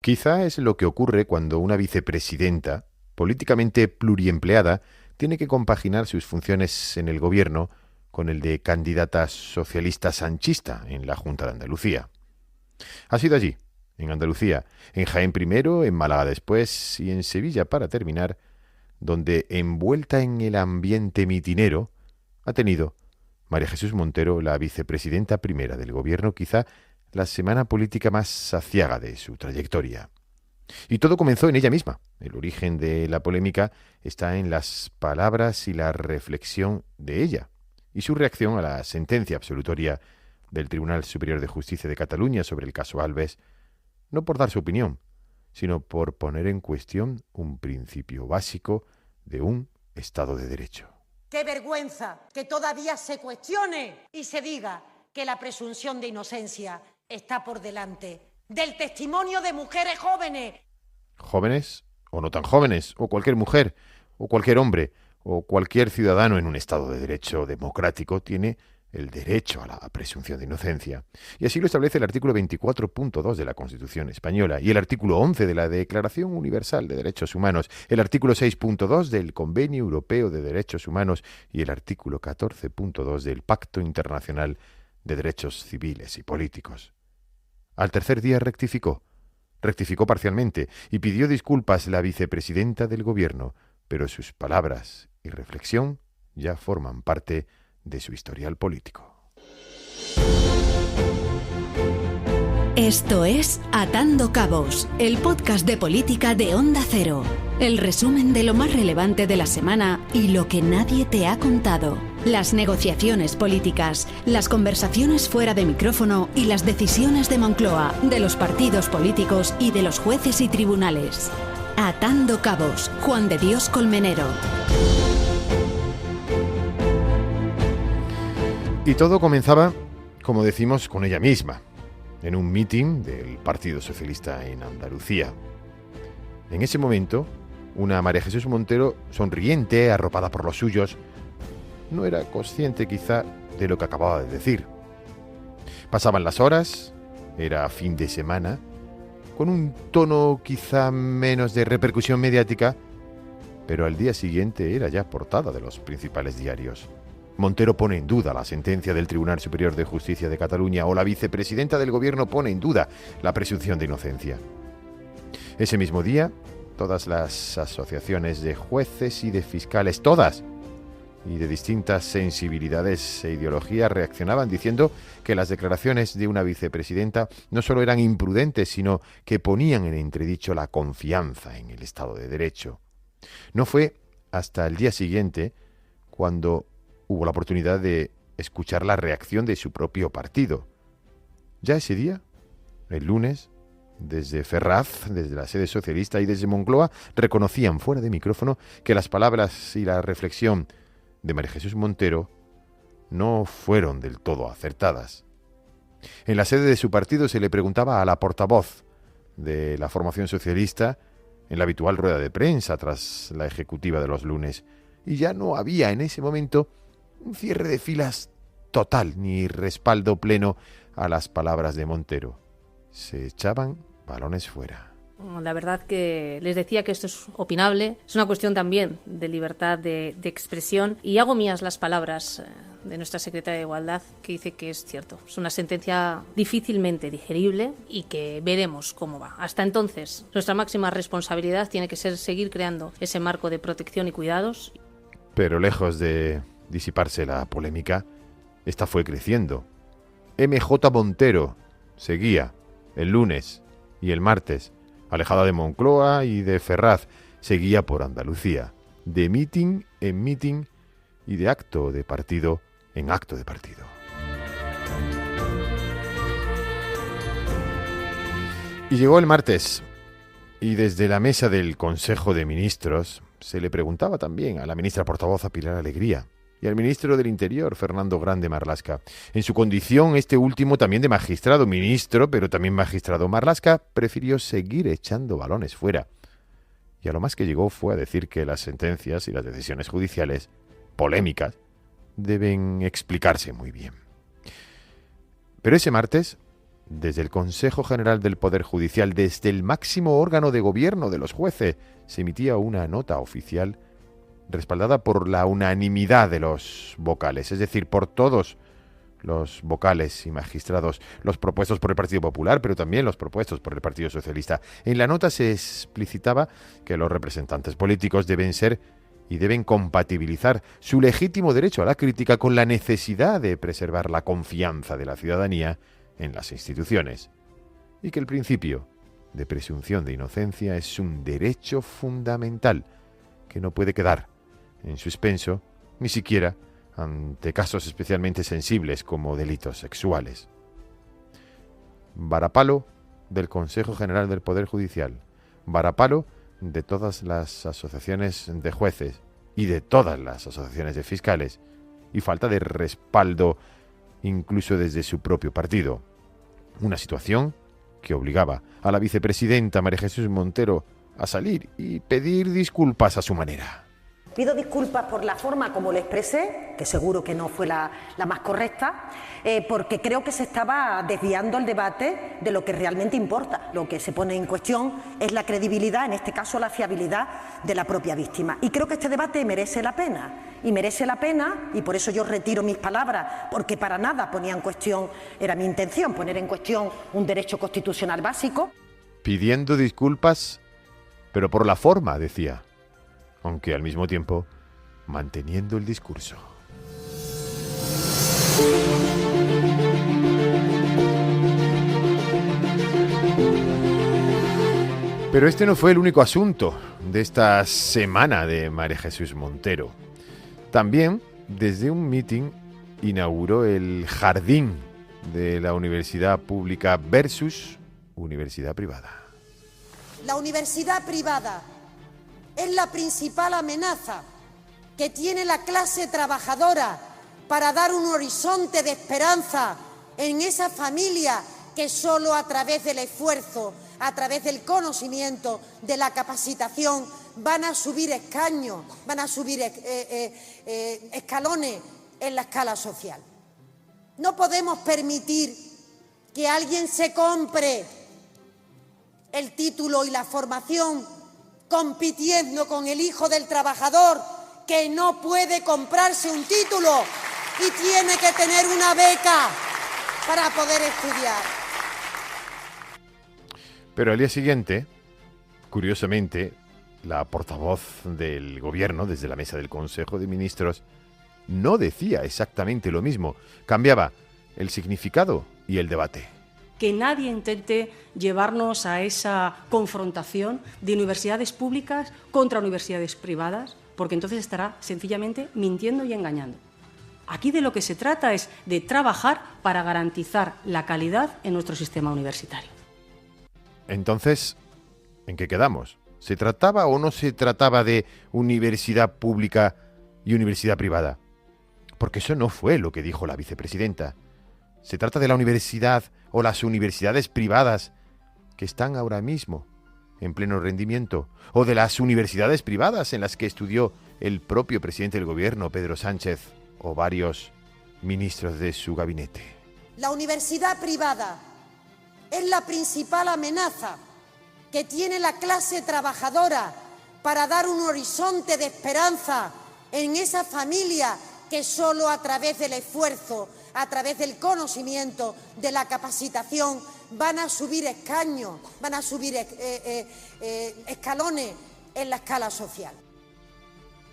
Quizá es lo que ocurre cuando una vicepresidenta, políticamente pluriempleada, tiene que compaginar sus funciones en el gobierno con el de candidata socialista sanchista en la Junta de Andalucía. Ha sido allí, en Andalucía, en Jaén primero, en Málaga después y en Sevilla para terminar, donde, envuelta en el ambiente mitinero, ha tenido María Jesús Montero, la vicepresidenta primera del gobierno, quizá la semana política más aciaga de su trayectoria. Y todo comenzó en ella misma. El origen de la polémica está en las palabras y la reflexión de ella y su reacción a la sentencia absolutoria del Tribunal Superior de Justicia de Cataluña sobre el caso Alves, no por dar su opinión, sino por poner en cuestión un principio básico de un Estado de Derecho. ¡Qué vergüenza que todavía se cuestione y se diga que la presunción de inocencia está por delante del testimonio de mujeres jóvenes! Jóvenes o no tan jóvenes, o cualquier mujer, o cualquier hombre, o cualquier ciudadano en un Estado de Derecho democrático tiene el derecho a la presunción de inocencia. Y así lo establece el artículo 24.2 de la Constitución española y el artículo 11 de la Declaración Universal de Derechos Humanos, el artículo 6.2 del Convenio Europeo de Derechos Humanos y el artículo 14.2 del Pacto Internacional de Derechos Civiles y Políticos. Al tercer día rectificó parcialmente y pidió disculpas la vicepresidenta del Gobierno, pero sus palabras y reflexión ya forman parte de su historial político. Esto es Atando Cabos, el podcast de política de Onda Cero. El resumen de lo más relevante de la semana y lo que nadie te ha contado. Las negociaciones políticas, las conversaciones fuera de micrófono y las decisiones de Moncloa, de los partidos políticos y de los jueces y tribunales. Atando Cabos, Juan de Dios Colmenero. Y todo comenzaba, como decimos, con ella misma, en un mitin del Partido Socialista en Andalucía. En ese momento, una María Jesús Montero, sonriente, arropada por los suyos, no era consciente quizá de lo que acababa de decir. Pasaban las horas, era fin de semana, con un tono quizá menos de repercusión mediática, pero al día siguiente era ya portada de los principales diarios. Montero pone en duda la sentencia del Tribunal Superior de Justicia de Cataluña o la vicepresidenta del Gobierno pone en duda la presunción de inocencia. Ese mismo día, todas las asociaciones de jueces y de fiscales, todas, y de distintas sensibilidades e ideologías reaccionaban diciendo que las declaraciones de una vicepresidenta no solo eran imprudentes, sino que ponían en entredicho la confianza en el Estado de Derecho. No fue hasta el día siguiente cuando hubo la oportunidad de escuchar la reacción de su propio partido. Ya ese día, el lunes, desde Ferraz, desde la sede socialista y desde Moncloa, reconocían fuera de micrófono que las palabras y la reflexión de María Jesús Montero no fueron del todo acertadas. En la sede de su partido se le preguntaba a la portavoz de la formación socialista en la habitual rueda de prensa tras la ejecutiva de los lunes, y ya no había en ese momento un cierre de filas total ni respaldo pleno a las palabras de Montero. Se echaban balones fuera. La verdad que les decía que esto es opinable, es una cuestión también de libertad de expresión y hago mías las palabras de nuestra secretaria de Igualdad que dice que es cierto. Es una sentencia difícilmente digerible y que veremos cómo va. Hasta entonces, nuestra máxima responsabilidad tiene que ser seguir creando ese marco de protección y cuidados. Pero lejos de disiparse la polémica, esta fue creciendo. MJ Montero seguía el lunes y el martes, alejada de Moncloa y de Ferraz, seguía por Andalucía, de mitin en mitin y de acto de partido en acto de partido. Y llegó el martes, y desde la mesa del Consejo de Ministros se le preguntaba también a la ministra portavoz a Pilar Alegría y al ministro del Interior, Fernando Grande Marlaska. En su condición, este último también de magistrado, ministro, pero también magistrado, Marlaska prefirió seguir echando balones fuera. Y a lo más que llegó fue a decir que las sentencias y las decisiones judiciales, polémicas, deben explicarse muy bien. Pero ese martes, Desde el Consejo General del Poder Judicial, desde el máximo órgano de gobierno de los jueces, se emitía una nota oficial respaldada por la unanimidad de los vocales, es decir, por todos los vocales y magistrados, los propuestos por el Partido Popular, pero también los propuestos por el Partido Socialista. En la nota se explicitaba que los representantes políticos deben ser y deben compatibilizar su legítimo derecho a la crítica con la necesidad de preservar la confianza de la ciudadanía en las instituciones, y que el principio de presunción de inocencia es un derecho fundamental que no puede quedar en suspenso, ni siquiera ante casos especialmente sensibles como delitos sexuales. Varapalo del Consejo General del Poder Judicial, varapalo de todas las asociaciones de jueces y de todas las asociaciones de fiscales, y falta de respaldo incluso desde su propio partido. Una situación que obligaba a la vicepresidenta María Jesús Montero a salir y pedir disculpas a su manera. Pido disculpas por la forma como le expresé, que seguro que no fue la más correcta, porque creo que se estaba desviando el debate de lo que realmente importa. Lo que se pone en cuestión es la credibilidad, en este caso la fiabilidad de la propia víctima. Y creo que este debate merece la pena. Y merece la pena, y por eso yo retiro mis palabras, porque para nada ponía en cuestión, era mi intención, poner en cuestión un derecho constitucional básico. Pidiendo disculpas, pero por la forma, decía, aunque al mismo tiempo manteniendo el discurso. Pero este no fue el único asunto de esta semana de María Jesús Montero. También, desde un mitin, inauguró el jardín de la universidad pública versus universidad privada. La universidad privada es la principal amenaza que tiene la clase trabajadora para dar un horizonte de esperanza en esa familia que solo a través del esfuerzo, a través del conocimiento, de la capacitación, van a subir escaños, van a subir escalones en la escala social. No podemos permitir que alguien se compre el título y la formación compitiendo con el hijo del trabajador que no puede comprarse un título y tiene que tener una beca para poder estudiar. Pero al día siguiente, curiosamente, la portavoz del gobierno, desde la mesa del Consejo de Ministros, no decía exactamente lo mismo, cambiaba el significado y el debate. Que nadie intente llevarnos a esa confrontación de universidades públicas contra universidades privadas, porque entonces estará sencillamente mintiendo y engañando. Aquí de lo que se trata es de trabajar para garantizar la calidad en nuestro sistema universitario. Entonces, ¿en qué quedamos? ¿Se trataba o no se trataba de universidad pública y universidad privada? Porque eso no fue lo que dijo la vicepresidenta. Se trata de la universidad o las universidades privadas que están ahora mismo en pleno rendimiento, o de las universidades privadas en las que estudió el propio presidente del gobierno, Pedro Sánchez, o varios ministros de su gabinete. La universidad privada es la principal amenaza que tiene la clase trabajadora para dar un horizonte de esperanza en esa familia que solo a través del esfuerzo, a través del conocimiento, de la capacitación, van a subir escaños, van a subir escalones en la escala social.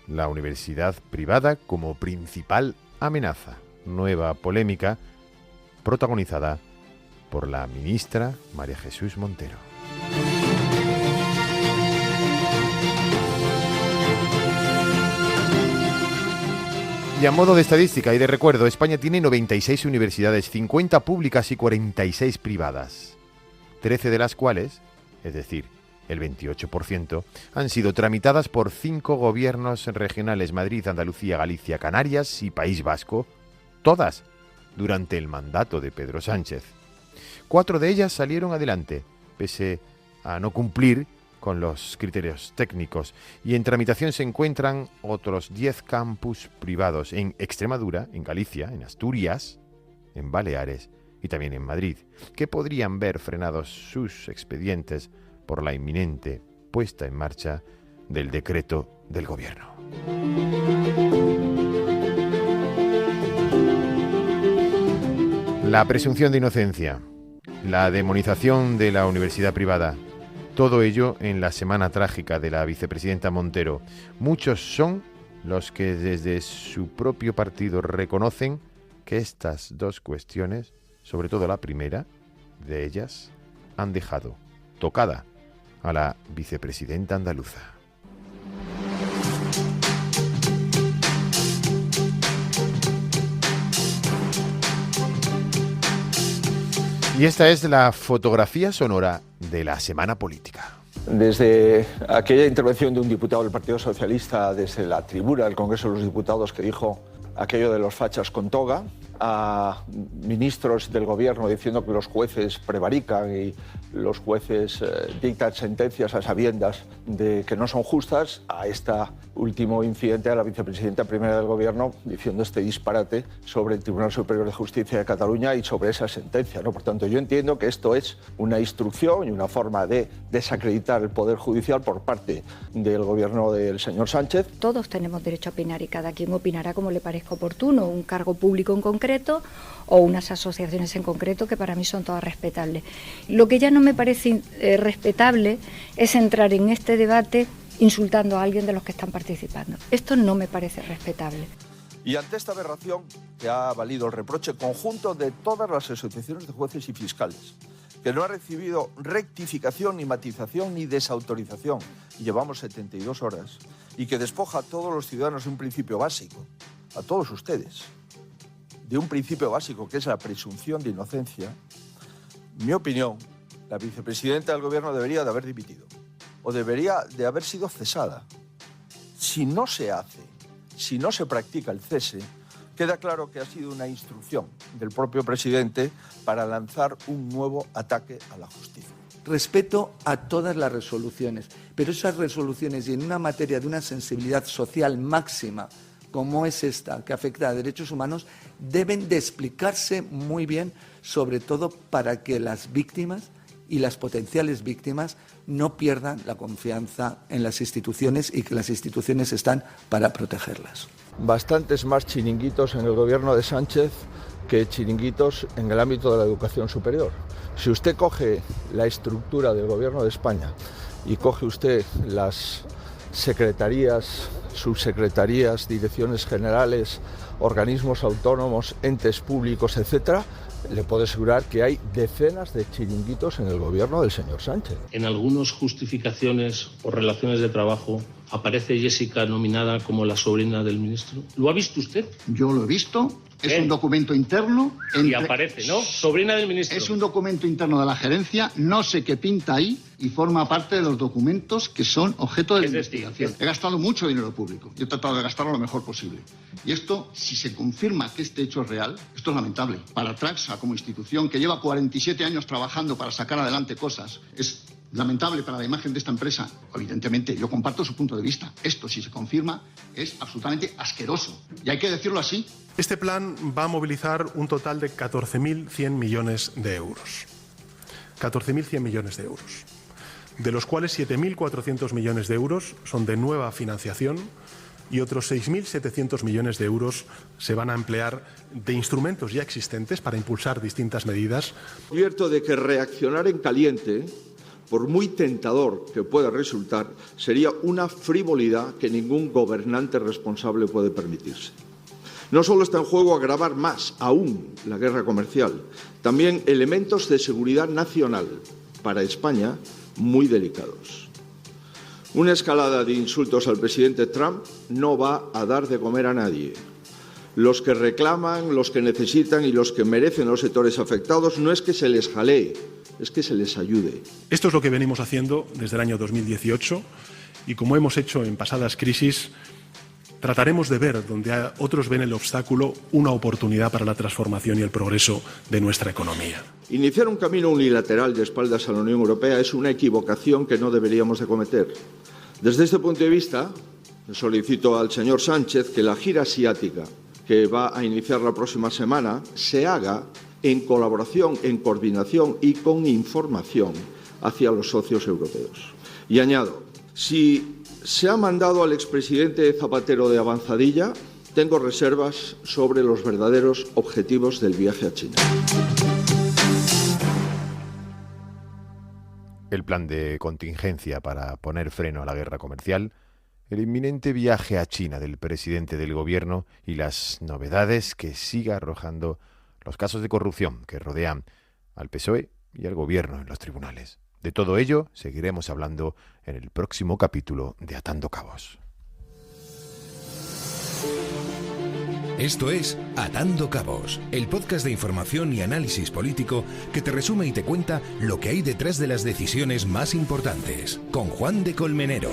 La universidad privada como principal amenaza. Nueva polémica protagonizada por la ministra María Jesús Montero. Y a modo de estadística y de recuerdo, España tiene 96 universidades, 50 públicas y 46 privadas, 13 de las cuales, es decir, el 28%, han sido tramitadas por 5 gobiernos regionales: Madrid, Andalucía, Galicia, Canarias y País Vasco, todas durante el mandato de Pedro Sánchez. 4 de ellas salieron adelante, pese a no cumplir con los criterios técnicos, y en tramitación se encuentran otros 10 campus privados en Extremadura, en Galicia, en Asturias, en Baleares y también en Madrid, que podrían ver frenados sus expedientes por la inminente puesta en marcha del decreto del Gobierno. La presunción de inocencia, la demonización de la universidad privada, todo ello en la semana trágica de la vicepresidenta Montero. Muchos son los que desde su propio partido reconocen que estas dos cuestiones, sobre todo la primera de ellas, han dejado tocada a la vicepresidenta andaluza. Y esta es la fotografía sonora de la semana política. Desde aquella intervención de un diputado del Partido Socialista desde la tribuna del Congreso de los Diputados que dijo aquello de los fachas con toga, a ministros del Gobierno diciendo que los jueces prevarican y los jueces dictan sentencias a sabiendas de que no son justas, a este último incidente, a la vicepresidenta primera del Gobierno diciendo este disparate sobre el Tribunal Superior de Justicia de Cataluña y sobre esa sentencia, ¿no? Por tanto, yo entiendo que esto es una instrucción y una forma de desacreditar el Poder Judicial por parte del Gobierno del señor Sánchez. Todos tenemos derecho a opinar y cada quien opinará como le parezca oportuno, un cargo público en concreto o unas asociaciones en concreto que para mí son todas respetables. Lo que ya no me parece respetable es entrar en este debate insultando a alguien de los que están participando. Esto no me parece respetable. Y ante esta aberración que ha valido el reproche conjunto de todas las asociaciones de jueces y fiscales, que no ha recibido rectificación, ni matización, ni desautorización, y llevamos 72 horas, y que despoja a todos los ciudadanos de un principio básico, a todos ustedes, de un principio básico que es la presunción de inocencia, en mi opinión, la vicepresidenta del Gobierno debería de haber dimitido o debería de haber sido cesada. Si no se hace, si no se practica el cese, queda claro que ha sido una instrucción del propio presidente para lanzar un nuevo ataque a la justicia. Respeto a todas las resoluciones, pero esas resoluciones y en una materia de una sensibilidad social máxima como es esta, que afecta a derechos humanos, deben de explicarse muy bien, sobre todo para que las víctimas y las potenciales víctimas no pierdan la confianza en las instituciones y que las instituciones están para protegerlas. Bastantes más chiringuitos en el Gobierno de Sánchez que chiringuitos en el ámbito de la educación superior. Si usted coge la estructura del Gobierno de España y coge usted las secretarías, subsecretarías, direcciones generales, organismos autónomos, entes públicos, etcétera, le puedo asegurar que hay decenas de chiringuitos en el Gobierno del señor Sánchez. En algunas justificaciones o relaciones de trabajo aparece Jessica nominada como la sobrina del ministro. ¿Lo ha visto usted? Yo lo he visto. Es un documento interno. Y aparece, ¿no? Sobrina del ministro. Es un documento interno de la gerencia. No sé qué pinta ahí y forma parte de los documentos que son objeto de la investigación. He gastado mucho dinero público y he tratado de gastarlo lo mejor posible. Y esto, si se confirma que este hecho es real, esto es lamentable. Para Traxa, como institución que lleva 47 años trabajando para sacar adelante cosas, es lamentable para la imagen de esta empresa. Evidentemente, yo comparto su punto de vista. Esto, si se confirma, es absolutamente asqueroso. Y hay que decirlo así. Este plan va a movilizar un total de 14.100 millones de euros. 14.100 millones de euros. De los cuales 7.400 millones de euros son de nueva financiación y otros 6.700 millones de euros se van a emplear de instrumentos ya existentes para impulsar distintas medidas. Cierto de que reaccionar en caliente, por muy tentador que pueda resultar, sería una frivolidad que ningún gobernante responsable puede permitirse. No solo está en juego agravar más aún la guerra comercial, también elementos de seguridad nacional para España muy delicados. Una escalada de insultos al presidente Trump no va a dar de comer a nadie. Los que reclaman, los que necesitan y los que merecen los sectores afectados no es que se les jalee, es que se les ayude. Esto es lo que venimos haciendo desde el año 2018 y como hemos hecho en pasadas crisis, trataremos de ver donde otros ven el obstáculo una oportunidad para la transformación y el progreso de nuestra economía. Iniciar un camino unilateral de espaldas a la Unión Europea es una equivocación que no deberíamos de cometer. Desde este punto de vista, solicito al señor Sánchez que la gira asiática que va a iniciar la próxima semana se haga en colaboración, en coordinación y con información hacia los socios europeos. Y añado, si se ha mandado al expresidente Zapatero de avanzadilla, tengo reservas sobre los verdaderos objetivos del viaje a China. El plan de contingencia para poner freno a la guerra comercial, el inminente viaje a China del presidente del gobierno y las novedades que siga arrojando los casos de corrupción que rodean al PSOE y al gobierno en los tribunales. De todo ello seguiremos hablando en el próximo capítulo de Atando Cabos. Esto es Atando Cabos, el podcast de información y análisis político que te resume y te cuenta lo que hay detrás de las decisiones más importantes, con Juan de Colmenero.